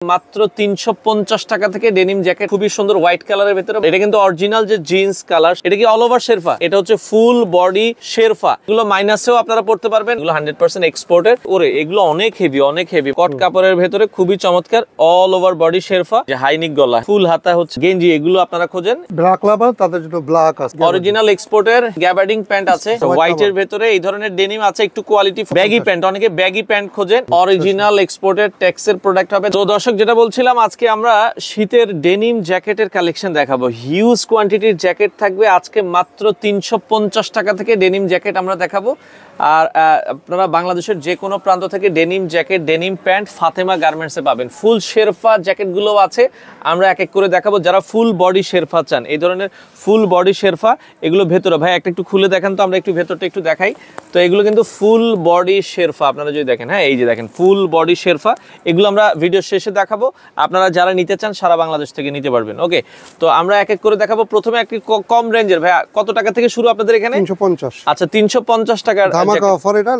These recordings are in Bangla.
মাত্র 350 টাকা থেকে ডেনিম জ্যাকেট, খুবই সুন্দর হোয়াইট কালারের ভিতরে। এটা কিন্তু অরিজিনাল যে জিন্স কালার, এটা কি অল ওভার শেরফা, এটা হচ্ছে ফুল বডি শেরফা। এগুলো মাইনাসেও আপনারা পড়তে পারবেন, এগুলো 100% এক্সপোর্টেড। ওরে এগুলো অনেক হেভি, অনেক হেভি কট কাপড়ের ভেতরে, খুবই চমৎকার। অল ওভার বডি শেরফা, যে হাইনিক গলা, ফুল হাতা হচ্ছে গেঞ্জি, এগুলো আপনারা খোঁজেন। ব্ল্যাক লাভার, তাদের জন্য ব্ল্যাক আছে। অরিজিনাল এক্সপোর্টের গ্যাবার্ডিং প্যান্ট আছে হোয়াইট এর ভেতরে, এই ধরনের ডেনিম আছে, একটু কোয়ালিটি ব্যাগি প্যান্ট, অনেকে ব্যাগি প্যান্ট খোঁজেন, অরিজিনাল এক্সপোর্টেড ট্যাক্সের প্রোডাক্ট হবে। তো দর্শক যেটা বলছিলাম, আজকে আমরা শীতের ডেনিম জ্যাকেটের কালেকশন দেখাবো। হিউজ কোয়ান্টিটির জ্যাকেট থাকবে আজকে, মাত্র 350 টাকা থেকে ডেনিম জ্যাকেট আমরা দেখাবো। আর আপনারা বাংলাদেশের যে কোনো প্রান্ত থেকে denim jacket, denim pant Fatema গার্মেন্টসে পাবেন। ফুল শেরফা জ্যাকেটগুলো আছে, আমরা এক এক করে দেখাবো। যারা ফুল বডি শেরফা চান, এই ধরনের ফুল বডি শেরফা, এগুলো ভেতরে ভাই একটা একটু খুলে দেখেন তো, আমরা একটু ভেতরটা একটু দেখাই। তো এগুলো কিন্তু ফুল বডি শেরফা, আপনারা যদি দেখেন, হ্যাঁ এই যে দেখেন ফুল বডি শেরফা, এগুলো আমরা ভিডিও শেষে দেখাবো। আপনারা যারা নিতে চান সারা বাংলাদেশ থেকে নিতে পারবেন। ওকে, তো আমরা এক এক করে দেখাবো। প্রথমে একটি কম রেঞ্জের, ভাই কত টাকা থেকে শুরু আপনাদের এখানে? 350। আচ্ছা 350 টাকার ধামাকা অফার, এটা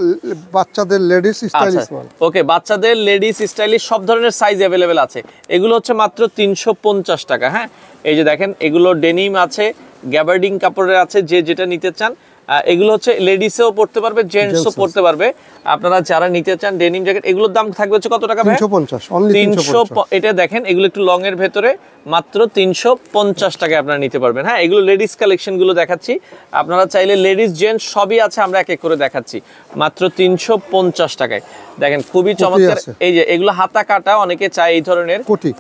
বাচ্চাদের লেডিস স্টাইলিশ মাল। ওকে, বাচ্চাদের লেডিস স্টাইলিশ সব ধরনের সাইজ अवेलेबल আছে। এগুলো হচ্ছে মাত্র 350 টাকা। হ্যাঁ এই যে দেখেন, এগুলো ডেনিম আছে, গ্যাবার্ডিং কাপড়ের আছে, যে যেটা নিতে চান। এগুলো হচ্ছে লেডিসেও পড়তে পারবে, জেন্টসও পড়তে পারবে। আপনারা যারা নিতে চান ডেনিম জ্যাকেট, এগুলোর দাম থাকবে হচ্ছে কত টাকা ভাই? 350 অনলি 350। এটা দেখেন, এগুলো একটু লং এর ভেতরে, মাত্র 350 টাকায় আপনারা নিতে পারবেন। হ্যাঁ এগুলো লেডিস কালেকশন গুলো দেখাচ্ছি, আপনারা চাইলে লেডিস জেন্টস সবই আছে, আমরা এক এক করে দেখাচ্ছি। মাত্র 350 টাকায় দেখেন, খুবই চমৎকার। এই যে এগুলো হাতা কাটা, অনেকে চায় এই ধরনের কোটি।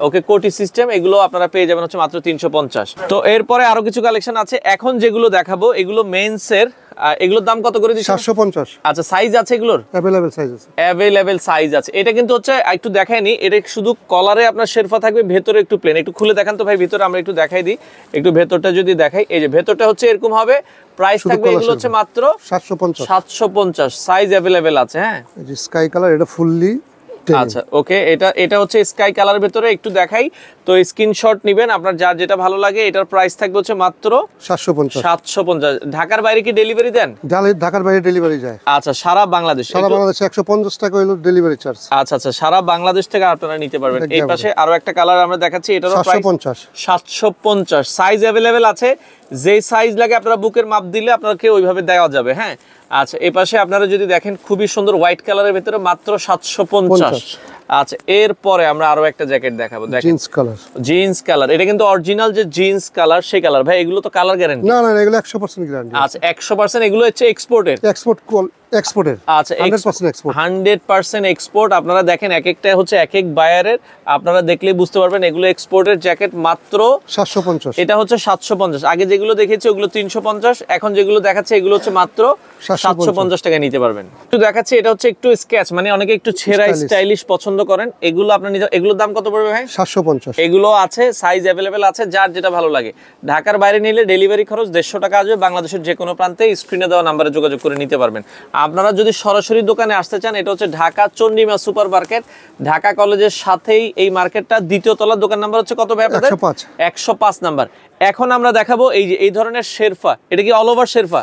ওকে, কোটি সিস্টেম, এগুলো আপনারা পেয়ে যাবেন হচ্ছে মাত্র 350। তো এরপরে আরো কিছু কালেকশন আছে, এখন যেগুলো দেখাবো এগুলো মেন্সের। এগুলোর দাম কত করে দিচ্ছেন? 750। আচ্ছা সাইজ আছে এগুলোর? अवेलेबल সাইজ আছে। अवेलेबल সাইজ আছে। এটা কিন্তু হচ্ছে একটু দেখাইনি, এটা শুধু কলারে আপনার শেরফা থাকবে, ভেতরে একটু প্লেন। একটু খুলে দেখান তো ভাই ভিতরে, আমরা একটু দেখাই দিই। একটু ভেতরটা যদি দেখাই, এই যে ভেতরটা হচ্ছে এরকম হবে। প্রাইস থাকবে এগুলো হচ্ছে মাত্র 750। সাইজ अवेलेबल আছে। হ্যাঁ এই যে স্কাই কালার, এটা ফুললি। আচ্ছা ওকে, এটা হচ্ছে স্কাই কালার ভেতরে, একটু দেখাই তো, স্ক্রিনশট নেবেন আপনার যার যেটা ভালো লাগে। এটার প্রাইস থাকবে হচ্ছে মাত্র 750। ঢাকার বাইরে কি ডেলিভারি দেন? ঢাকার বাইরে ডেলিভারি যায়। আচ্ছা সারা বাংলাদেশে? সারা বাংলাদেশে 150 টাকা হলো ডেলিভারি চার্জ। আচ্ছা আচ্ছা, সারা বাংলাদেশ থেকে আপনারা নিতে পারবেন। এই পাশে আরো একটা কালার আমরা দেখাচ্ছি, এটারও প্রাইস 750। সাইজ अवेलेबल আছে, যে সাইজ লাগে আপনারা বুকের মাপ দিলে আপনাকে ওইভাবে দেওয়া যাবে। হ্যাঁ আচ্ছা, এই পাশে আপনারা যদি দেখেন, খুবই সুন্দর হোয়াইট কালারের ভিতরে, মাত্র 750। আচ্ছা এরপরে আমরা আরো একটা জ্যাকেট দেখাবো, জিন্স কালার। এটা কিন্তু অরিজিনাল যে জিন্স কালার, সেই কালার। ভাই এগুলো তো কালার গ্যারান্টি? না না, এগুলো 100% গ্যারান্টি। আচ্ছা 100%, এগুলো হচ্ছে এক্সপোর্টেড। এক্সপোর্টের। আচ্ছা 100% এক্সপোর্ট। আপনারা দেখেন এক একটা হচ্ছে এক এক বায়ারের, আপনারা দেখলেই বুঝতে পারবেন এগুলো এক্সপোর্টের জ্যাকেট, মাত্র 750। এটা হচ্ছে 750। আগে যেগুলো দেখেছি ওগুলো 350, এখন যেগুলো দেখাচ্ছে এগুলো হচ্ছে মাত্র 750 টাকায় নিতে পারবেন। একটু দেখাচ্ছি, এটা হচ্ছে একটু স্কেচ, মানে অনেকে একটু ছেঁড়া স্টাইলিশ পছন্দ করেন, এগুলো আপনার নিতে। এগুলোর দাম কত পড়বে ভাই? 750। এগুলো আছে, সাইজ अवेलेबल আছে, যার যেটা ভালো লাগে। ঢাকার বাইরে নিলে ডেলিভারি খরচ 150 টাকা আসবে। বাংলাদেশের যে কোনো প্রান্তে স্ক্রিনে দেওয়া নাম্বারে যোগাযোগ করে নিতে পারবেন। আপনারা যদি সরাসরি দোকানে আসতে চান, এটা হচ্ছে ঢাকা চন্ডিমা সুপার মার্কেট, ঢাকা কলেজের সাথেই এই মার্কেটটা। দ্বিতীয় তলার দোকান নাম্বার হচ্ছে কত ভাই আপনাদের? 105 নাম্বার। এখন আমরা দেখাবো এই যে এই ধরনের শেরফা, এটা কি অল ওভার শেরফা?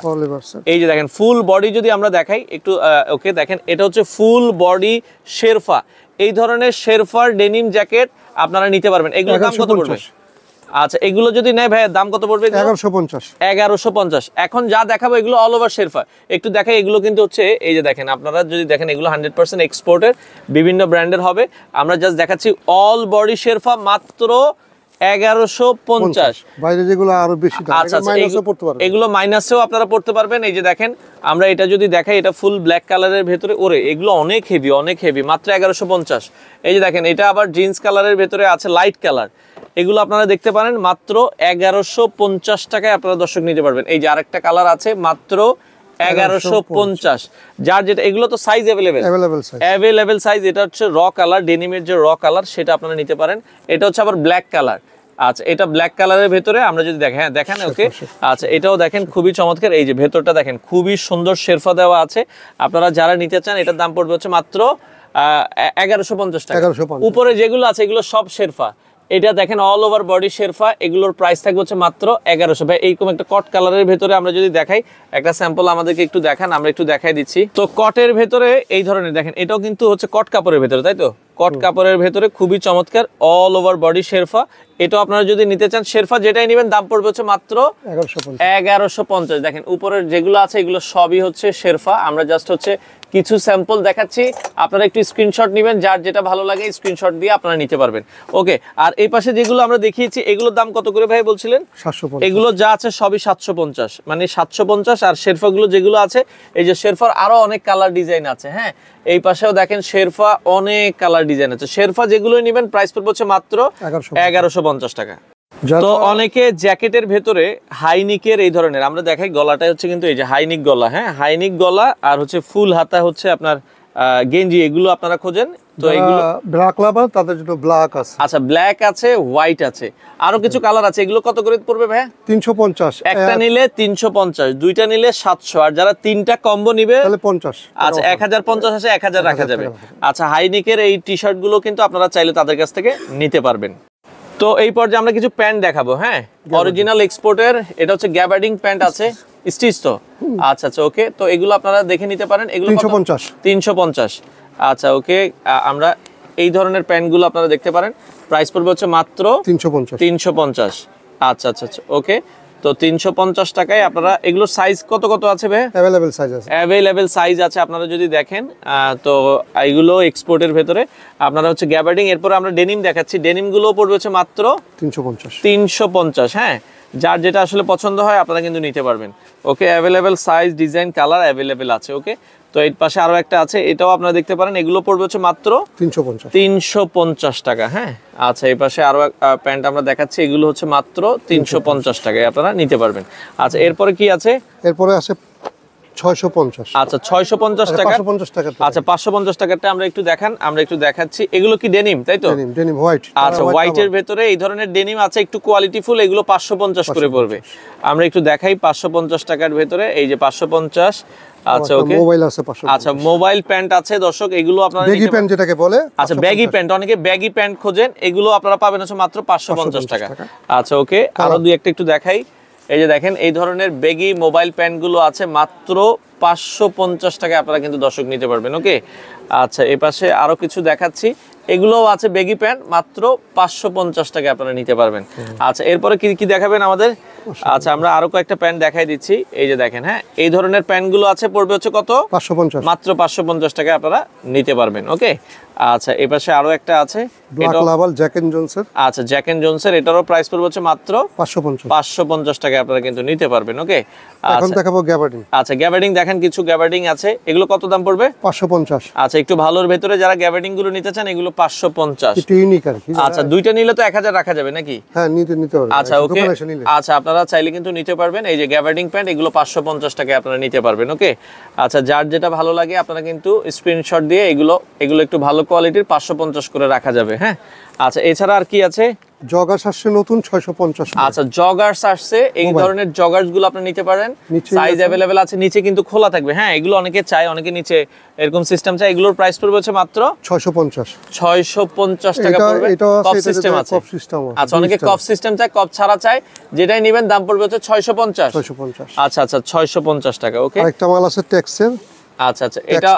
এই যে দেখেন ফুল বডি, যদি আমরা দেখাই একটু, ওকে দেখেন, এটা হচ্ছে ফুল বডি শেরফা। এই ধরনের শেরফার ডেনিম জ্যাকেট আপনারা নিতে পারবেন। এগুলোর দাম কত পড়বে? আচ্ছা এগুলো যদি নেয় ভাই, দাম কত পড়বে? 1150। এখন যা দেখাবো এগুলো অল ওভার শেরফা। একটু দেখাই, এগুলো কিন্তু হচ্ছে এই যে দেখেন, আপনারা যদি দেখেন এগুলো 100% এক্সপোর্টের, বিভিন্ন ব্র্যান্ডের হবে। আমরা জাস্ট দেখাচ্ছি অল বডি শেরফা, মাত্র 1150। বাইরে যেগুলো আরো বেশি দাম, আচ্ছা এগুলো মাইনাসেও আপনারা পড়তে পারবেন। এই যে দেখেন, আমরা এটা যদি দেখাই, এটা ফুল ব্ল্যাক কালারের ভেতরে, ওরে এগুলো অনেক হেভি, অনেক হেভি, মাত্র 1150। এই যে দেখেন, এটা আবার জিন্স কালারের ভেতরে আছে, লাইট কালার। এগুলো আপনারা দেখতে পারেন, মাত্র 1150 টাকায় আপনারা দর্শক নিতে পারবেন। এই যে আরেকটা কালার আছে, মাত্র 1150। যার যেটা, এগুলো তো সাইজ अवेलेबल সাইজ। এটা হচ্ছে র কালার, ডেনিমের যে র কালার, সেটা আপনারা নিতে পারেন। এটা হচ্ছে আবার ব্ল্যাক কালার। আচ্ছা এটা ব্ল্যাক কালারের ভেতরে আমরা যদি দেখেন, হ্যাঁ দেখেন, ওকে আচ্ছা এটাও দেখেন, খুবই চমৎকার। এই যে ভেতরটা দেখেন, খুবই সুন্দর শেরফা দেওয়া আছে। আপনারা যারা নিতে চান, এটার দাম পড়বে হচ্ছে মাত্র 1150 টাকা। উপরে যেগুলো আছে এগুলো সব শেরফা, এটা দেখেন অল ওভার বডি শেরফা, এগুলোর প্রাইস থাকবে হচ্ছে মাত্র 1100। ভাই এইরকম একটা কট কালারের ভেতরে আমরা যদি দেখাই, একটা স্যাম্পল আমাদেরকে একটু দেখান, আমরা একটু দেখাই দিচ্ছি। তো কটের ভেতরে এই ধরনের দেখেন, এটাও কিন্তু হচ্ছে কট কাপড়ের ভেতরে, তাই তো? কট কাপড়ের ভেতরে খুবই চমৎকার অল ওভার বডি শেরফা। এটা আপনারা যদি নিতে চান, শেরফা যেটাই নেবেন দাম পড়বে হচ্ছে মাত্র 1150। দেখেন উপরের যেগুলো আছে এগুলো সবই হচ্ছে শেরফা। আমরা জাস্ট হচ্ছে কিছু স্যাম্পল দেখাচ্ছি, আপনারা একটু স্ক্রিনশট নেবেন, যার যেটা ভালো লাগে স্ক্রিনশট দিয়ে আপনারা নিতে পারবেন। ওকে, আর এই পাশে যেগুলো আমরা দেখিয়েছি এগুলোর দাম কত করে ভাই বলছিলেন? 750। এগুলো যা আছে সবই 750, মানে 750। আর শেরফাগুলো যেগুলো আছে, এই যে শেরফার আরো অনেক কালার ডিজাইন আছে। হ্যাঁ, এই পাশেও দেখেন শেরফা অনেক কালার ডিজাইন আছে। শেরফা যেগুলো নেবেন প্রাইস পড়বে হচ্ছে মাত্র 1150 টাকা। তো অনেকে জ্যাকেটের ভেতরে হাইনিকের এই ধরনের, আমরা দেখাই গলাটা হচ্ছে কিন্তু এই যে হাইনিক গলা। হ্যাঁ, হাইনিক গলা আর হচ্ছে ফুল হাতা হচ্ছে আপনার গেঞ্জি, এগুলো আপনারা খোঁজেন। তো এগুলো ব্ল্যাক লাভার, তাদের জন্য ব্ল্যাক আছে। আচ্ছা, ব্ল্যাক আছে, হোয়াইট আছে, আরো কিছু কালার আছে। এগুলো কত করে পড়বে ভাই? 350। একটা নিলে 350, দুইটা নিলে 700, আর যারা তিনটা কম্বো নিবে তাহলে 50। আচ্ছা, 1050 আছে, 1000 রাখা যাবে। আচ্ছা, হাইনিকের এই টি শার্ট গুলো কিন্তু আপনারা চাইলে তাদের কাছ থেকে নিতে পারবেন। তো এই পর্যায়ে আমরা কিছু প্যান্ট দেখাবো। হ্যাঁ, অরিজিনাল এক্সপোর্টের, এটা হচ্ছে গ্যাবার্ডিং প্যান্ট আছে, স্টিচ তো। আচ্ছা আচ্ছা, ওকে, তো এগুলো আপনারা দেখে নিতে পারেন। এগুলো 350। 350। আচ্ছা, ওকে, আমরা এই ধরনের প্যান্টগুলো আপনারা দেখতে পারেন, প্রাইস পড়বে হচ্ছে মাত্র 350। আচ্ছা আচ্ছা আচ্ছা, ওকে, তো 350 টাকায় আপনারা এগুলোর সাইজ কত কত আছে ভাই? अवेलेबल সাইজ আছে, অ্যাভেলেবেল সাইজ আছে। আপনারা যদি দেখেন, তো এইগুলো এক্সপোর্টের ভেতরে আপনারা হচ্ছে গ্যাবার্ডিং। এরপর আমরা ডেনিম দেখাচ্ছি, ডেনিম গুলো পড়বে হচ্ছে মাত্র 350। হ্যাঁ, যার যেটা আসলে পছন্দ হয় আপনারা কিন্তু নিতে পারবেন। Okay, available size, design, colour available আছে। ওকে, তো এর পাশে আরো একটা আছে, এটাও আপনারা দেখতে পারেন। এগুলো পড়বে হচ্ছে মাত্র 350 টাকা। হ্যাঁ, আচ্ছা, এই পাশে আরো প্যান্ট আমরা দেখাচ্ছি, এগুলো হচ্ছে মাত্র 350 টাকায় আপনারা নিতে পারবেন। আচ্ছা, এরপরে কি আছে? এরপরে আছে 650। আচ্ছা, 650 টাকা। 550 টাকা। আচ্ছা, 550 টাকাটা আমরা একটু দেখান, আমরা একটু দেখাচ্ছি। এগুলো কি ডেনিম, তাই তো? Denim white. আচ্ছা, হোয়াইটের ভেতরে এই ধরনের ডেনিম আছে, একটু কোয়ালিটি ফুল। এগুলো 550 করে পড়বে। আমরা একটু দেখাই 550 টাকার ভেতরে, এই যে 550। আচ্ছা, ওকে, মোবাইল আছে 550। আচ্ছা, মোবাইল প্যান্ট আছে দর্শক, এগুলো আপনারা ব্যাগি প্যান্ট যেটাকে বলে। আচ্ছা, ব্যাগি প্যান্ট, অনেকে ব্যাগি প্যান্ট খোঁজেন, এগুলো আপনারা পাবেন হচ্ছে মাত্র 550 টাকা। আচ্ছা, ওকে, আরো দুই একটা একটু দেখাই। এই যে দেখেন, এই ধরনের ব্যাগি মোবাইল প্যান্ট গুলো আছে মাত্র 550 টাকায় আপনারা কিন্তু দর্শক নিতে পারবেন। ওকে, আচ্ছা, এই পাশে আরো কিছু দেখাচ্ছি, এগুলোও আছে ব্যাগি প্যান্ট, মাত্র 550 টাকায় আপনারা নিতে পারবেন। আচ্ছা, এরপরে কি কি দেখাবেন আমাদের? আচ্ছা, আমরা আরো কয়েকটা প্যান্ট দেখাই দিচ্ছি। এই যে দেখেন, হ্যাঁ, এই ধরনের প্যান্ট গুলো আছে, পড়বে হচ্ছে কত? 550। মাত্র 550 টাকায় আপনারা নিতে পারবেন। ওকে, আচ্ছা, এই পাশে আরো একটা আছে, ব্ল্যাক লাভার জ্যাক এন্ড জোনসের। আচ্ছা, জ্যাক এন্ড জোনসের, এটারও প্রাইস পড়বে হচ্ছে মাত্র 550 টাকায় আপনারা কিন্তু নিতে পারবেন। ওকে, এখন দেখাবো গ্যাবার্ডিং। আচ্ছা, গ্যাবার্ডিং দেখেন, কিছু গ্যাবার্ডিং আছে, এগুলো কত দাম পড়বে? 550। আচ্ছা, একটু ভালোর ভেতরে যারা গ্যাবার্ডিং গুলো নিতে চান, এগুলো 550। এটা ইউনিক আর কি। আচ্ছা, দুইটা নিলে তো 1000 রাখা যাবে নাকি? হ্যাঁ, নিতে পারবেন। আচ্ছা, ওকে, আচ্ছা, আপনারা চাইলে কিন্তু নিতে পারবেন। এই যে গ্যাবার্ডিং প্যান্ট, এগুলো 550 টাকায় আপনারা নিতে পারবেন। ওকে, আচ্ছা, যার যেটা ভালো লাগে আপনারা কিন্তু স্ক্রিনশট দিয়ে এগুলো একটু ভালো কোয়ালিটির 550 করে রাখা যাবে। হ্যাঁ, আচ্ছা, এছাড়া আর কি আছে? জগার্স আসছে নতুন 650। আচ্ছা, জগার্স আসছে, এই ধরনের জগার্স গুলো আপনি নিতে পারেন, সাইজ अवेलेबल আছে, নিচে কিন্তু খোলা থাকবে। হ্যাঁ, এগুলো অনেকে চায়, অনেকে নিচে এরকম সিস্টেম চায়। এগুলোর প্রাইস পড়বে হচ্ছে মাত্র 650 টাকা পড়বে। কফ সিস্টেম আছে। আচ্ছা, অনেকে কফ সিস্টেম চায়, কফ ছাড়া চায়, যেটাই নেবেন দাম পড়বে হচ্ছে 650। আচ্ছা আচ্ছা, 650 টাকা। ওকে, আরেকটা মাল আছে টেক্সের। আচ্ছা আচ্ছা, এটা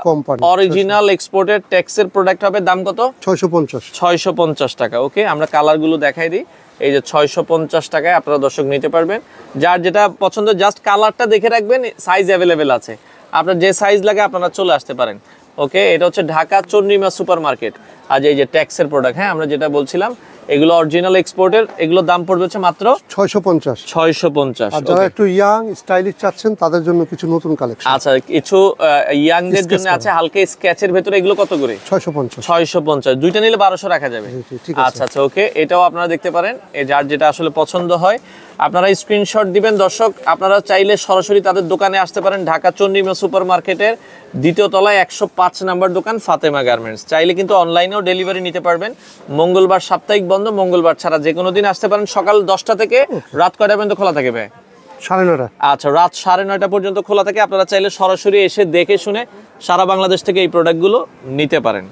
অরিজিনাল এক্সপোর্টেড ট্যাক্সের প্রোডাক্ট হবে, দাম কত? 650 টাকা। ওকে, আমরা কালারগুলো দেখাই দিই। এই যে 650 টাকায় আপনারা দর্শক নিতে পারবেন, যার যেটা পছন্দ জাস্ট কালারটা দেখে রাখবেন, সাইজ অ্যাভেলেবেল আছে, আপনার যে সাইজ লাগে আপনারা চলে আসতে পারেন। ওকে, এটা হচ্ছে ঢাকা চন্দ্রিমা সুপার মার্কেট। আর এই যে ট্যাক্সের প্রোডাক্ট, হ্যাঁ, আমরা যেটা বলছিলাম, এগুলো অরিজিনাল এক্সপোর্টের, এগুলো দাম পড়বে হচ্ছে মাত্র 650। আর যারা একটু ইয়াং স্টাইলিশ চাচ্ছেন তাদের জন্য কিছু নতুন কালেকশন। আচ্ছা, কিছু ইয়াংদের জন্য আছে হালকা স্কেচের ভেতরে, এগুলো কত করে? 650। দুইটা নিলে 1200 রাখা যাবে। আচ্ছা আচ্ছা, ওকে, এটাও আপনারা দেখতে পারেন, যার যেটা আসলে পছন্দ হয় আপনারা স্ক্রিনশট দিবেন। দর্শক, আপনারা চাইলে সরাসরি তাদের দোকানে আসতে পারেন, ঢাকা চন্দ্রিমা সুপার মার্কেটের দ্বিতীয় তলায় 105 নাম্বার দোকান, ফাতেমা গার্মেন্টস। চাইলে কিন্তু অনলাইনেও ডেলিভারি নিতে পারবেন। মঙ্গলবার সাপ্তাহিক বন্ধ, মঙ্গলবার ছাড়া যে কোনো দিন আসতে পারেন। সকাল 10টা থেকে রাত কয়টা পর্যন্ত খোলা থাকে ভাই? 9:30। আচ্ছা, রাত 9:30 পর্যন্ত খোলা থাকে। আপনারা চাইলে সরাসরি এসে দেখে শুনে সারা বাংলাদেশ থেকে এই প্রোডাক্টগুলো নিতে পারেন।